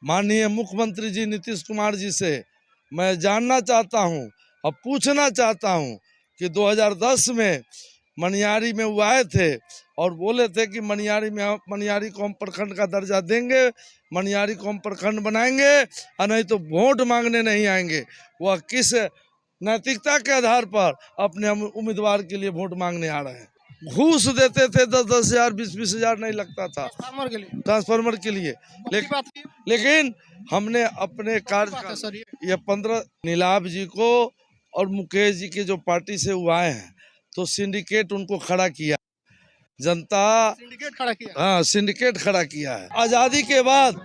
माननीय मुख्यमंत्री जी नीतीश कुमार जी से मैं जानना चाहता हूं और पूछना चाहता हूं कि 2010 में मनियारी में वो आए थे और बोले थे कि मनियारी को हम प्रखंड का दर्जा देंगे, मनियारी को हम प्रखंड बनाएंगे और नहीं तो वोट मांगने नहीं आएंगे। वह किस नैतिकता के आधार पर अपने उम्मीदवार के लिए वोट मांगने आ रहे हैं? घूस देते थे, 10-10 हजार 20-20 हजार नहीं लगता था ट्रांसफार्मर के लिए। लेकिन हमने अपने कार्य ये 15 नीलाभ जी को और मुकेश जी के जो पार्टी से वो आए हैं तो सिंडिकेट उनको खड़ा किया, जनता सिंडिकेट खड़ा किया है। आजादी के बाद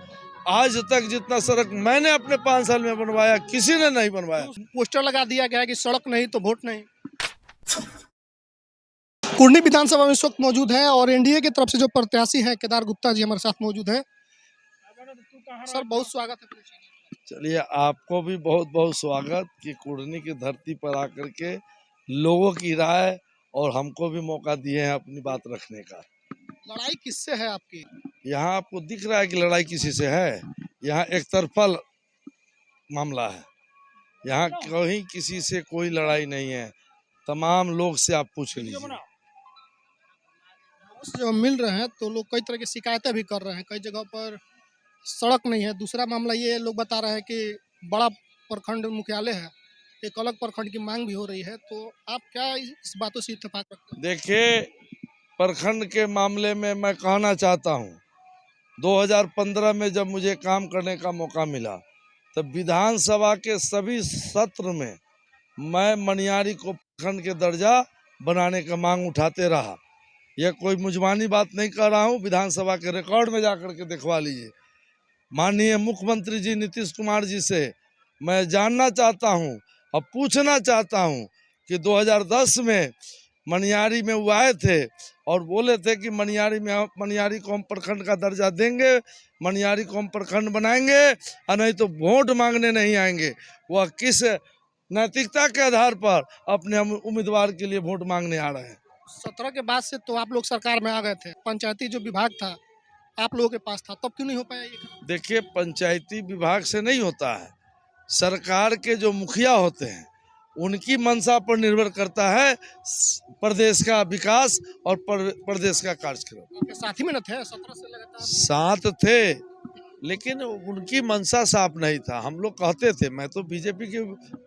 आज तक जितना सड़क मैंने अपने 5 साल में बनवाया किसी ने नहीं बनवाया। पोस्टर लगा दिया गया है कि सड़क नहीं तो वोट नहीं। कुर्नी विधानसभा में इस वक्त मौजूद है और एनडीए की तरफ से जो प्रत्याशी है केदार गुप्ता जी हमारे साथ मौजूद है। सर बहुत स्वागत है। चलिए आपको भी बहुत बहुत स्वागत कि कुर्नी की धरती पर आकर के लोगों की राय और हमको भी मौका दिए हैं अपनी बात रखने का। लड़ाई किससे है आपकी? यहाँ आपको दिख रहा है कि लड़ाई किसी से है? यहाँ एक तरफा मामला है, यहाँ कहीं किसी से कोई लड़ाई नहीं है। तमाम लोग से आप पूछ लीजिए। जब हम मिल रहे हैं तो लोग कई तरह की शिकायतें भी कर रहे हैं, कई जगह पर सड़क नहीं है। दूसरा मामला ये लोग बता रहे हैं कि बड़ा प्रखंड मुख्यालय है, एक अलग प्रखंड की मांग भी हो रही है। तो आप क्या इस बातों से इत्तेफाक रखते हैं? देखिए, प्रखंड के मामले में मैं कहना चाहता हूँ 2015 में जब मुझे काम करने का मौका मिला तब विधानसभा के सभी सत्र में मैं मनियारी को प्रखंड के दर्जा बनाने का मांग उठाते रहा। यह कोई मुजबानी बात नहीं कर रहा हूँ, विधानसभा के रिकॉर्ड में जाकर के दिखवा लीजिए। माननीय मुख्यमंत्री जी नीतीश कुमार जी से मैं जानना चाहता हूँ और पूछना चाहता हूँ कि 2010 में मनियारी में वो आए थे और बोले थे कि मनियारी को हम प्रखंड का दर्जा देंगे, मनियारी को हम प्रखंड बनाएंगे और नहीं तो वोट मांगने नहीं आएंगे। वह किस नैतिकता के आधार पर अपने उम्मीदवार के लिए वोट मांगने आ रहे हैं? 17 के बाद से तो आप लोग सरकार में आ गए थे, पंचायती जो विभाग था आप लोगों के पास था, तब क्यों नहीं हो पाया ये? देखिए, पंचायती विभाग से नहीं होता है, सरकार के जो मुखिया होते हैं उनकी मंशा पर निर्भर करता है प्रदेश का विकास और प्रदेश का कार्यक्रम। साथ ही में न थे 17 से लगातार? साथ थे, लेकिन उनकी मंशा साफ नहीं था। हम लोग कहते थे, मैं तो बीजेपी के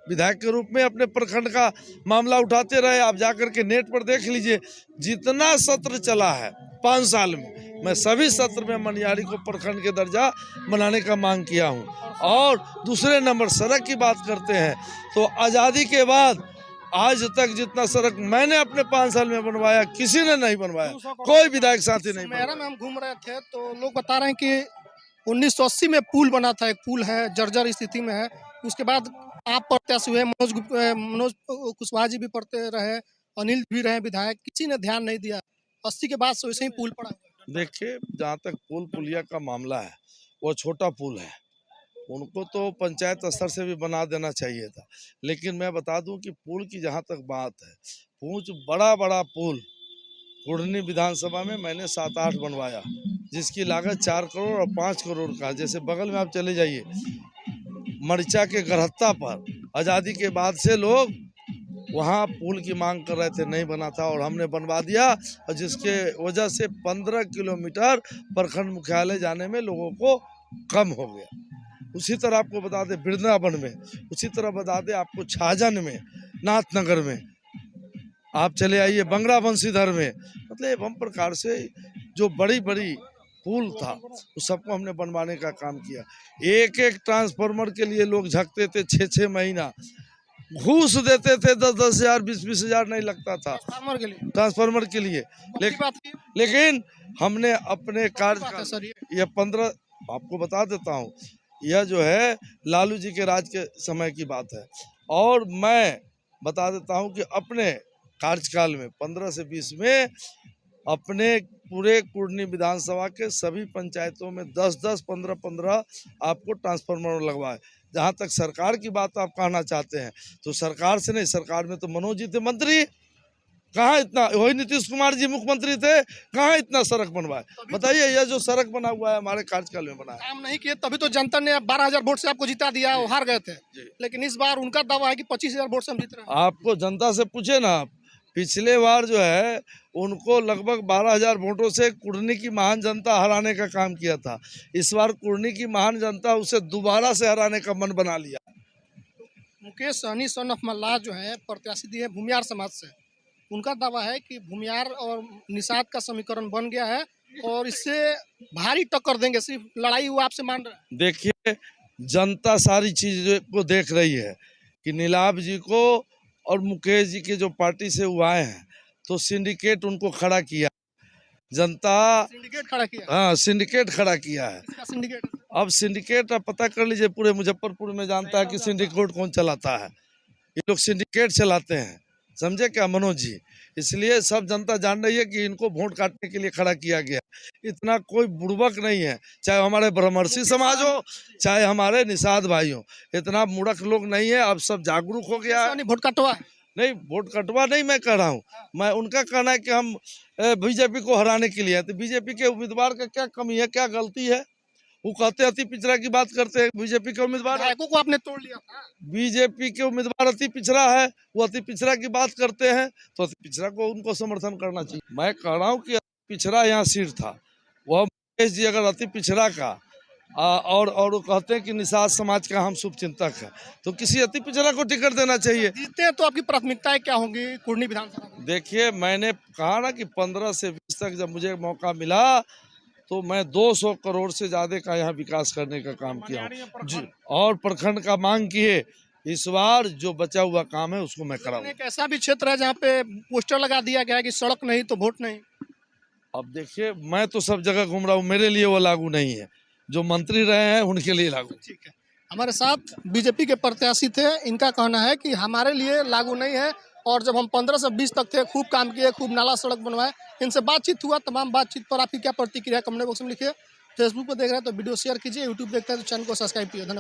विधायक के रूप में अपने प्रखंड का मामला उठाते रहे। आप जाकर के नेट पर देख लीजिए, जितना सत्र चला है 5 साल में मैं सभी सत्र में मनियारी को प्रखंड के दर्जा बनाने का मांग किया हूं। और दूसरे नंबर सड़क की बात करते हैं तो आज़ादी के बाद आज तक जितना सड़क मैंने अपने 5 साल में बनवाया किसी ने नहीं बनवाया, कोई विधायक साथी नहीं बनवाया। में हम घूम रहे थे तो लोग बता रहे हैं कि 1980 में पुल बना था, एक पुल है जर्जर स्थिति में है। उसके बाद आप प्रत्याशी हुए, मनोज कुशवाहा जी भी पढ़ते रहे, अनिल भी रहे विधायक, किसी ने ध्यान नहीं दिया। 80 के बाद से वैसे ही पुल पड़ा। देखिए, जहाँ तक पुल पुलिया का मामला है वो छोटा पुल है, उनको तो पंचायत स्तर से भी बना देना चाहिए था। लेकिन मैं बता दूं कि पुल की जहाँ तक बात है, कुछ बड़ा बड़ा पुल कुर्नी विधानसभा में मैंने 7-8 बनवाया, जिसकी लागत 4 करोड़ और 5 करोड़ का। जैसे बगल में आप चले जाइए, मरिचा के गरहत्ता पर आज़ादी के बाद से लोग वहाँ पुल की मांग कर रहे थे, नहीं बना था और हमने बनवा दिया, और जिसके वजह से 15 किलोमीटर प्रखंड मुख्यालय जाने में लोगों को कम हो गया। उसी तरह आपको बता दें वृंदावन में, उसी तरह बता दें आपको छाजन में, नाथनगर में, आप चले आइए बंगड़ा बंशीधर में। मतलब हम प्रकार से जो बड़ी बड़ी पुल था उस सबको हमने बनवाने का काम किया। एक एक ट्रांसफार्मर के लिए लोग झकते थे 6-6 महीना, घूस देते थे, 10-10 हजार 20-20 हजार नहीं लगता था ट्रांसफार्मर के लिए। लेकिन हमने अपने कार्य ये 15 आपको बता देता हूँ, यह जो है लालू जी के राज के समय की बात है। और मैं बता देता हूँ कि अपने कार्यकाल में 15 से 20 में अपने पूरे कुर्नी विधानसभा के सभी पंचायतों में 10-10, 15-15 आपको ट्रांसफार्मर लगवाए। जहाँ तक सरकार की बात आप कहना चाहते हैं तो सरकार से नहीं, सरकार में तो मनोज जी थे मंत्री, कहाँ इतना, वही नीतीश कुमार जी मुख्यमंत्री थे, कहाँ इतना सड़क बनवाए? बताइए, यह जो सड़क बना हुआ है हमारे कार्यकाल में बना है। काम नहीं किए तभी तो जनता ने 12,000 वोट से आपको जिता दिया, वो हार गए थे। लेकिन इस बार उनका दावा है कि 25,000 वोट से हम जीत रहे हैं। आपको जनता से पूछे ना, पिछले बार जो है उनको लगभग 12,000 वोटों से कुर्नी की महान जनता हराने का काम किया था। इस बार कुर्नी की महान जनता उसे दोबारा से हराने का मन बना लिया। मुकेश सहनी सन ऑफ मल्लाह जो है प्रत्याशी दिए भूमियार समाज से, उनका दावा है कि भूमियार और निषाद का समीकरण बन गया है और इससे भारी टक्कर देंगे। सिर्फ लड़ाई वो आपसे मान रहे हैं। देखिए, जनता सारी चीज़ों को देख रही है कि नीलाभ जी को और मुकेश जी के जो पार्टी से वो आए हैं, तो सिंडिकेट उनको खड़ा किया जनता। सिंडिकेट खड़ा किया। हाँ, सिंडिकेट खड़ा किया है। इसका सिंडिकेट अब सिंडिकेट आप पता कर लीजिए, पूरे मुजफ्फरपुर में जानता है कि सिंडिकेट कौन चलाता है। ये लोग सिंडिकेट चलाते हैं, समझे क्या मनोज जी? इसलिए सब जनता जान रही है कि इनको वोट काटने के लिए खड़ा किया गया। इतना कोई बुड़बक नहीं है, चाहे हमारे ब्रह्मर्षि समाज हो, चाहे हमारे निषाद भाई हो, इतना मूर्ख लोग नहीं है। अब सब जागरूक हो गया है। सहनी वोट कटवा नहीं, वोट कटवा नहीं मैं कह रहा हूँ, मैं उनका कहना है कि हम बीजेपी को हराने के लिए हैं। तो बीजेपी के उम्मीदवार का क्या कमी है, क्या गलती है? वो कहते अति पिछड़ा की बात करते हैं, बीजेपी के उम्मीदवार विधायकों को आपने तोड़ लिया था। बीजेपी के उम्मीदवार अति पिछड़ा है, वो अति पिछड़ा की बात करते हैं, तो अति पिछड़ा को उनको समर्थन करना चाहिए। मैं कह रहा हूँ कि अति पिछड़ा यहाँ सीट था, वह मुकेश जी अगर अति पिछड़ा का और वो कहते हैं कि निषाद समाज का हम शुभ चिंतक है, तो किसी अति पिछड़ा को टिकट देना चाहिए। जीतते हैं तो आपकी प्राथमिकताएं क्या होंगी कुर्नी विधानसभा में? देखिए, मैंने कहा ना कि 15 से 20 तक जब मुझे मौका मिला तो मैं 200 करोड़ से ज्यादा का यहाँ विकास करने का काम किया हूँ जी, और प्रखंड का मांग किए। इस बार जो बचा हुआ काम है उसको मैं कराऊंगा। एक ऐसा भी क्षेत्र है जहाँ पे पोस्टर लगा दिया गया है कि सड़क नहीं तो वोट नहीं। अब देखिए, मैं तो सब जगह घूम रहा हूँ, मेरे लिए वो लागू नहीं है, जो मंत्री रहे हैं उनके लिए लागू। ठीक है, हमारे साथ बीजेपी के प्रत्याशी थे, इनका कहना है कि हमारे लिए लागू नहीं है और जब हम 15 से 20 तक थे खूब काम किए, खूब नाला सड़क बनवाए। इनसे बातचीत हुआ, तमाम बातचीत पर आपकी क्या प्रतिक्रिया कमेंट बॉक्स में लिखिए। फेसबुक पर देख रहे हैं तो वीडियो शेयर कीजिए, यूट्यूब देखते हैं तो चैनल को सब्सक्राइब कीजिए। धन्यवाद।